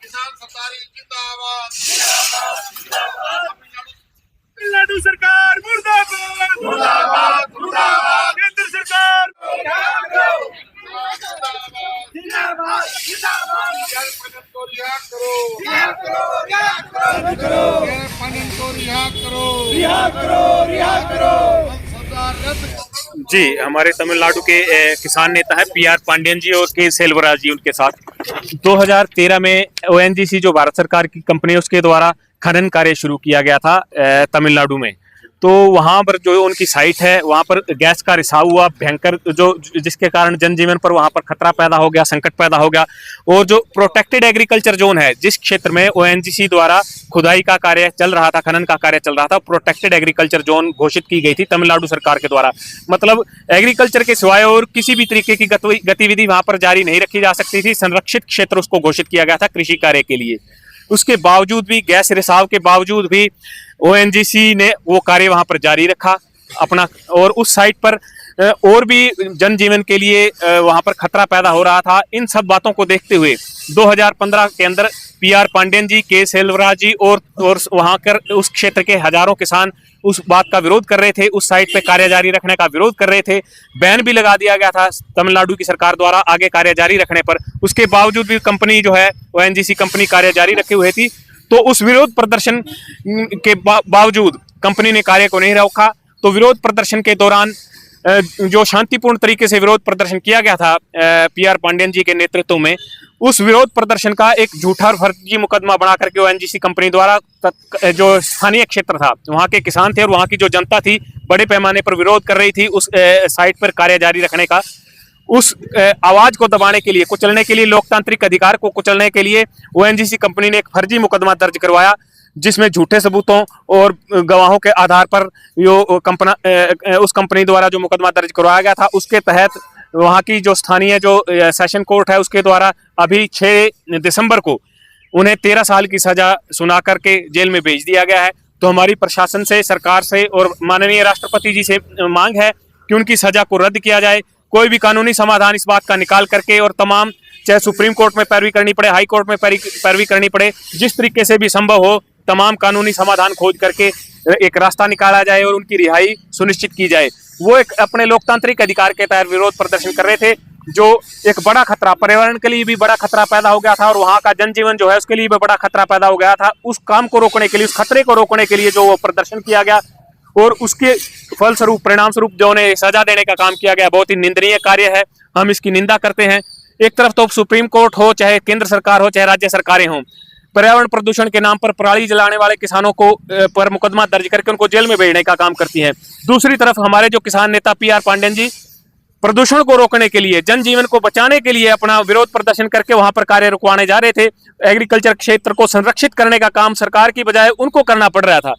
किसान सरकारी जिंदाबाद। तमिलनाडु सरकार मुर्दाबाद मुर्दाबाद मुर्दाबाद केंद्र सरकार जिंदाबाद जिंदाबाद। जल पनन को रिहा करो, रिहा करो, रिहा करो, जल पनन को रिहा करो, रिहा करो, रिहा करो। सरकार रद्द करो। जी, हमारे तमिलनाडु के किसान नेता है पीआर पांडियन जी और के सेल्वराज जी, उनके साथ 2013 में ओएनजीसी जो भारत सरकार की कंपनी है उसके द्वारा खनन कार्य शुरू किया गया था तमिलनाडु में। तो वहाँ पर जो उनकी साइट है वहाँ पर गैस का रिसाव हुआ भयंकर, जो जिसके कारण जनजीवन पर वहाँ पर खतरा पैदा हो गया, संकट पैदा हो गया। और जो प्रोटेक्टेड एग्रीकल्चर जोन है, जिस क्षेत्र में ओएनजीसी द्वारा खुदाई का कार्य चल रहा था, खनन का कार्य चल रहा था, प्रोटेक्टेड एग्रीकल्चर जोन घोषित की गई थी तमिलनाडु सरकार के द्वारा। मतलब एग्रीकल्चर के सिवाय और किसी भी तरीके की गतिविधि वहाँ पर जारी नहीं रखी जा सकती थी। संरक्षित क्षेत्र उसको घोषित किया गया था कृषि कार्य के लिए। उसके बावजूद भी, गैस रिसाव के बावजूद भी ओएनजीसी ने वो कार्य वहां पर जारी रखा अपना। और उस साइट पर और भी जनजीवन के लिए वहां पर खतरा पैदा हो रहा था। इन सब बातों को देखते हुए 2015 के अंदर पीआर पांडियन जी, के सेल्वराज जी और वहां कर उस क्षेत्र के हजारों किसान उस बात का विरोध कर रहे थे, उस साइट पे कार्य जारी रखने का विरोध कर रहे थे। बैन भी लगा दिया गया था तमिलनाडु की सरकार द्वारा आगे कार्य जारी रखने पर। उसके बावजूद भी कंपनी जो है ओएनजीसी कंपनी कार्य जारी रखे हुए थी। तो उस विरोध प्रदर्शन के बावजूद कंपनी ने कार्य को नहीं रोका। तो विरोध प्रदर्शन के दौरान जो शांतिपूर्ण तरीके से विरोध प्रदर्शन किया गया था पीआर पांडियन जी के नेतृत्व में, उस विरोध प्रदर्शन का एक झूठा और फर्जी मुकदमा बना करके ओएनजीसी कंपनी द्वारा जो स्थानीय क्षेत्र था, वहां के किसान थे और वहां की जो जनता थी, बड़े पैमाने पर विरोध कर रही थी उस साइट पर कार्य जारी रखने का। उस आवाज को दबाने के लिए, कुचलने के लिए, लोकतांत्रिक अधिकार को कुचलने के लिए ओएनजीसी कंपनी ने एक फर्जी मुकदमा दर्ज करवाया, जिसमें झूठे सबूतों और गवाहों के आधार पर उस कंपनी द्वारा जो मुकदमा दर्ज करवाया गया था, उसके तहत वहां की जो स्थानीय जो सेशन कोर्ट है उसके द्वारा अभी 6 दिसंबर को उन्हें 13 साल की सजा सुना करके जेल में भेज दिया गया है। तो हमारी प्रशासन से, सरकार से और माननीय राष्ट्रपति जी से मांग है कि उनकी सजा को रद्द किया जाए। कोई भी कानूनी समाधान इस बात का निकाल करके, और तमाम, चाहे सुप्रीम कोर्ट में पैरवी करनी पड़े, हाई कोर्ट में पैरवी करनी पड़े, जिस तरीके से भी संभव हो तमाम कानूनी समाधान खोज करके एक रास्ता निकाला जाए और उनकी रिहाई सुनिश्चित की जाए। वो एक अपने लोकतांत्रिक अधिकार के तहत विरोध प्रदर्शन कर रहे थे, जो एक बड़ा खतरा, पर्यावरण के लिए भी बड़ा खतरा पैदा हो गया था और वहां का जनजीवन जो है उसके लिए भी बड़ा खतरा पैदा हो गया था। उस काम को रोकने के लिए, उस खतरे को रोकने के लिए जो वो प्रदर्शन किया गया और उसके फलस्वरूप, परिणाम स्वरूप जो उन्हें सजा देने का काम किया गया, बहुत ही निंदनीय कार्य है। हम इसकी निंदा करते हैं। एक तरफ तो सुप्रीम कोर्ट हो, चाहे केंद्र सरकार हो, चाहे राज्य सरकारें हों, पर्यावरण प्रदूषण के नाम पर पराली जलाने वाले किसानों को पर मुकदमा दर्ज करके उनको जेल में भेजने का काम करती है। दूसरी तरफ हमारे जो किसान नेता पीआर पांडियन जी प्रदूषण को रोकने के लिए, जनजीवन को बचाने के लिए अपना विरोध प्रदर्शन करके वहां पर कार्य रुकवाने जा रहे थे। एग्रीकल्चर क्षेत्र को संरक्षित करने का काम सरकार की बजाय उनको करना पड़ रहा था।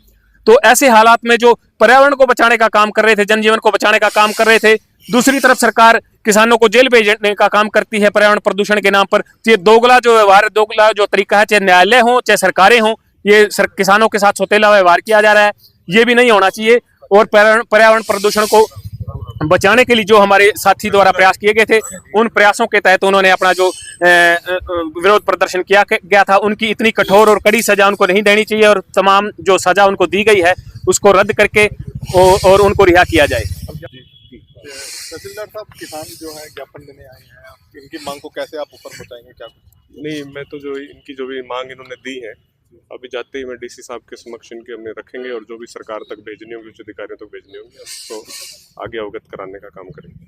तो ऐसे हालात में जो पर्यावरण को बचाने का काम कर रहे थे, जनजीवन को बचाने का काम कर रहे थे, दूसरी तरफ सरकार किसानों को जेल भेजने का काम करती है पर्यावरण प्रदूषण के नाम पर। तो ये दोगला जो व्यवहार, दोगला जो तरीका है, चाहे न्यायालय हो चाहे सरकारें हों, ये किसानों के साथ सौतेला व्यवहार किया जा रहा है। ये भी नहीं होना चाहिए। और पर्यावरण प्रदूषण को बचाने के लिए जो हमारे साथी द्वारा प्रयास किए गए थे, उन प्रयासों के तहत उन्होंने अपना जो विरोध प्रदर्शन किया गया था, उनकी इतनी कठोर और कड़ी सजा उनको नहीं देनी चाहिए और तमाम जो सजा उनको दी गई है उसको रद्द करके और उनको रिहा किया जाए। तहसीलदार साहब, किसान जो है ज्ञापन देने आए हैं, आप इनकी मांग को कैसे आप ऊपर पहुंचाएंगे? क्या नहीं, मैं तो जो इनकी जो भी मांग इन्होंने दी है, अभी जाते ही मैं डीसी साहब के समक्ष इनके हमने रखेंगे और जो भी सरकार तक भेजनी होंगी, उच्च अधिकारियों तक भेजनी होंगी, उसको आगे अवगत कराने का काम करेंगे।